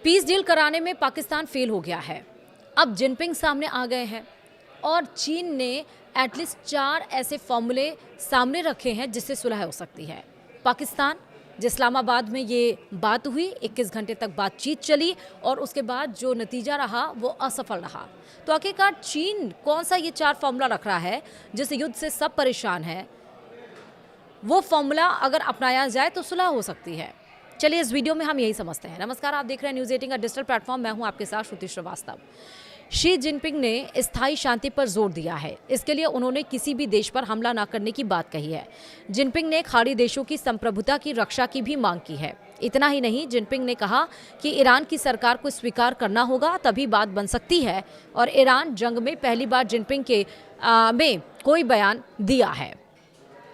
Peace deal कराने में Pakistan fail हो गया है। अब जिनपिंग सामने आ गए हैं और चीन ने एटलीस्ट 4 ऐसे फॉर्मूले सामने रखे हैं जिससे सुलह हो सकती है। पाकिस्तान, इस्लामाबाद में ये बात हुई, 21 घंटे तक बातचीत चली और उसके बाद जो नतीजा रहा वो असफल रहा। तो आखिरकार चीन कौन सा ये 4 फॉर्मूला रख रहा है जिस युद्ध से सब परेशान हैं, वो फॉर्मूला अगर अपनाया जाए तो सुलह हो सकती है। चलिए इस वीडियो में हम यही समझते हैं। नमस्कार, आप देख रहे हैं न्यूज़ 18 का डिजिटल प्लेटफॉर्म। मैं हूं आपके साथ श्रुति श्रीवास्तव। शी जिनपिंग ने स्थायी शांति पर जोर दिया है। इसके लिए उन्होंने किसी भी देश पर हमला न करने की बात कही है। जिनपिंग ने खाड़ी देशों की संप्रभुता की रक्षा की भी मांग की है। इतना ही नहीं, जिनपिंग ने कहा कि ईरान की सरकार को स्वीकार करना होगा, तभी बात बन सकती है। और ईरान जंग में पहली बार जिनपिंग के में कोई बयान दिया है।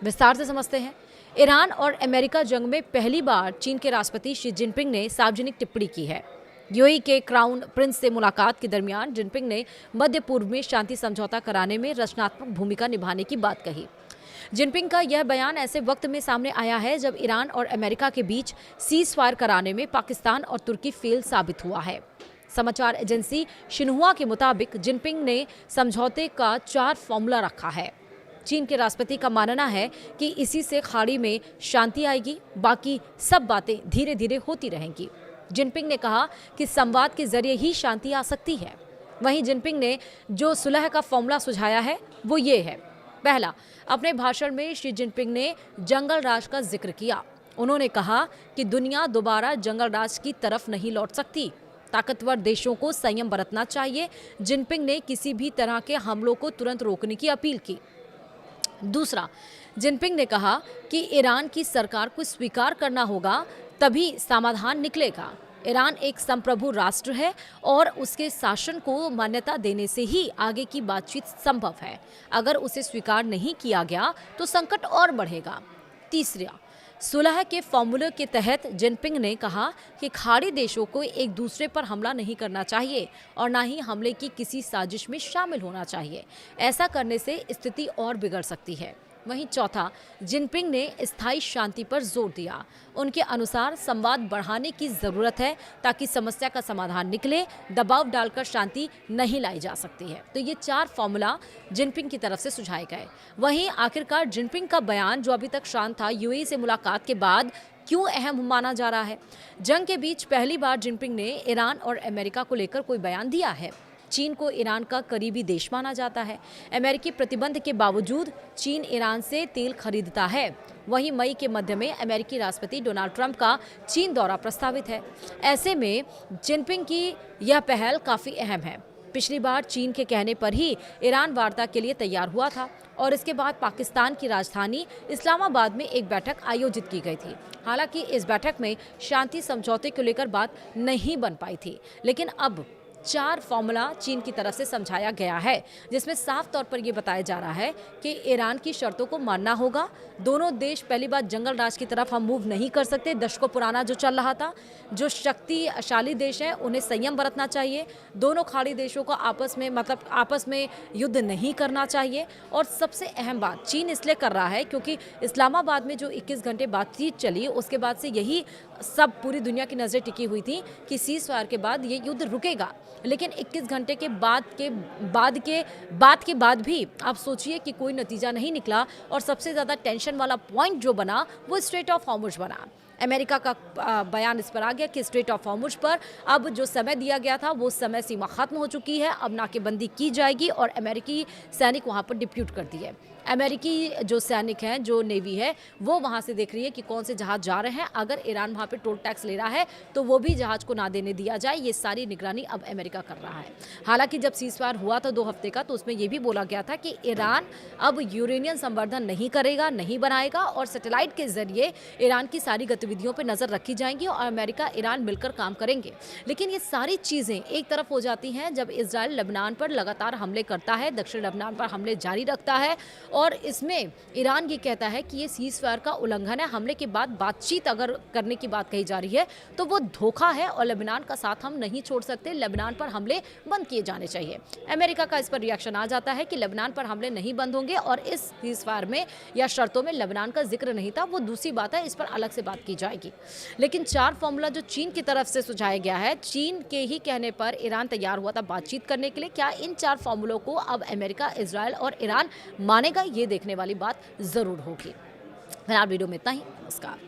विस्तार से समझते हैं। ईरान और अमेरिका जंग में पहली बार चीन के राष्ट्रपति शी जिनपिंग ने सार्वजनिक टिप्पणी की है। यूएई के क्राउन प्रिंस से मुलाकात के दरमियान जिनपिंग ने मध्य पूर्व में शांति समझौता कराने में रचनात्मक भूमिका निभाने की बात कही। जिनपिंग का यह बयान ऐसे वक्त में सामने आया है जब ईरान और अमेरिका के बीच सीज फायर कराने में पाकिस्तान और तुर्की फेल साबित हुआ है। समाचार एजेंसी शिन्हुआ के मुताबिक जिनपिंग ने समझौते का 4 फॉर्मूला रखा है। चीन के राष्ट्रपति का मानना है कि इसी से खाड़ी में शांति आएगी, बाकी सब बातें धीरे धीरे होती रहेंगी। जिनपिंग ने कहा कि संवाद के जरिए ही शांति आ सकती है। वहीं जिनपिंग ने जो सुलह का फॉर्मूला सुझाया है वो ये है। पहला, अपने भाषण में शी जिनपिंग ने जंगल राज का जिक्र किया। उन्होंने कहा कि दुनिया दोबारा जंगल राज की तरफ नहीं लौट सकती। ताकतवर देशों को संयम बरतना चाहिए। जिनपिंग ने किसी भी तरह के हमलों को तुरंत रोकने की अपील की। दूसरा, जिनपिंग ने कहा कि ईरान की सरकार को स्वीकार करना होगा, तभी समाधान निकलेगा। ईरान एक संप्रभु राष्ट्र है और उसके शासन को मान्यता देने से ही आगे की बातचीत संभव है। अगर उसे स्वीकार नहीं किया गया तो संकट और बढ़ेगा। तीसरा, सुलह के फॉर्मूले के तहत जिनपिंग ने कहा कि खाड़ी देशों को एक दूसरे पर हमला नहीं करना चाहिए और न ही हमले की किसी साजिश में शामिल होना चाहिए। ऐसा करने से स्थिति और बिगड़ सकती है। वहीं चौथा, जिनपिंग ने स्थायी शांति पर जोर दिया। उनके अनुसार संवाद बढ़ाने की जरूरत है ताकि समस्या का समाधान निकले। दबाव डालकर शांति नहीं लाई जा सकती है। तो ये 4 फॉर्मूला जिनपिंग की तरफ से सुझाए गए। वहीं आखिरकार जिनपिंग का बयान जो अभी तक शांत था, यूएई से मुलाकात के बाद क्यों अहम माना जा रहा है? जंग के बीच पहली बार जिनपिंग ने ईरान और अमेरिका को लेकर कोई बयान दिया है। चीन को ईरान का करीबी देश माना जाता है। अमेरिकी प्रतिबंध के बावजूद चीन ईरान से तेल खरीदता है। वहीं मई के मध्य में अमेरिकी राष्ट्रपति डोनाल्ड ट्रंप का चीन दौरा प्रस्तावित है। ऐसे में जिनपिंग की यह पहल काफ़ी अहम है। पिछली बार चीन के कहने पर ही ईरान वार्ता के लिए तैयार हुआ था और इसके बाद पाकिस्तान की राजधानी इस्लामाबाद में एक बैठक आयोजित की गई थी। हालांकि इस बैठक में शांति समझौते को लेकर बात नहीं बन पाई थी, लेकिन अब 4 फॉर्मूला चीन की तरफ से समझाया गया है, जिसमें साफ तौर पर यह बताया जा रहा है कि ईरान की शर्तों को मानना होगा। दोनों देश पहली बार जंगल राज की तरफ हम मूव नहीं कर सकते। दशकों पुराना जो चल रहा था, जो शक्तिशाली देश है उन्हें संयम बरतना चाहिए। दोनों खाड़ी देशों को आपस में युद्ध नहीं करना चाहिए। और सबसे अहम बात चीन इसलिए कर रहा है क्योंकि इस्लामाबाद में जो 21 घंटे बातचीत चली, उसके बाद से यही सब पूरी दुनिया की नज़रें टिकी हुई थी कि सीज फायर के बाद ये युद्ध रुकेगा। लेकिन 21 घंटे के बाद भी आप सोचिए कि कोई नतीजा नहीं निकला और सबसे ज़्यादा टेंशन वाला पॉइंट जो बना वो स्ट्रेट ऑफ हॉर्मुज़ बना। अमेरिका का बयान इस पर आ गया कि स्ट्रेट ऑफ हॉर्मुज़ पर अब जो समय दिया गया था वो समय सीमा खत्म हो चुकी है। अब नाकेबंदी की जाएगी और अमेरिकी सैनिक वहाँ पर डिप्यूट कर दिए। अमेरिकी जो सैनिक हैं, जो नेवी है, वो वहाँ से देख रही है कि कौन से जहाज़ जा रहे हैं। अगर ईरान वहाँ पे टोल टैक्स ले रहा है तो वो भी जहाज़ को ना देने दिया जाए। ये सारी निगरानी अब अमेरिका कर रहा है। हालांकि जब सीज फायर हुआ था 2 हफ्ते का, तो उसमें ये भी बोला गया था कि ईरान अब यूरेनियम संवर्धन नहीं करेगा, नहीं बनाएगा और सैटेलाइट के जरिए ईरान की सारी गतिविधियों पर नज़र रखी जाएंगी और अमेरिका ईरान मिलकर काम करेंगे। लेकिन ये सारी चीज़ें एक तरफ हो जाती हैं जब इजराइल लेबनान पर लगातार हमले करता है, दक्षिण लेबनान पर हमले जारी रखता है और इसमें ईरान ये कहता है कि ये सीज़ फायर का उल्लंघन है। हमले के बाद बातचीत अगर करने की बात कही जा रही है तो वो धोखा है और लेबनान का साथ हम नहीं छोड़ सकते। लेबनान पर हमले बंद किए जाने चाहिए। अमेरिका का इस पर रिएक्शन आ जाता है कि लेबनान पर हमले नहीं बंद होंगे और इस सीज़ फायर में या शर्तों में लेबनान का जिक्र नहीं था। वो दूसरी बात है, इस पर अलग से बात की जाएगी। लेकिन 4 फॉर्मूला जो चीन की तरफ से सुझाया गया है, चीन के ही कहने पर ईरान तैयार हुआ था बातचीत करने के लिए। क्या इन 4 फॉर्मूलों को अब अमेरिका, इजरायल और ईरान मानेगा, ये देखने वाली बात जरूर होगी। फिलहाल वीडियो में इतना ही। नमस्कार।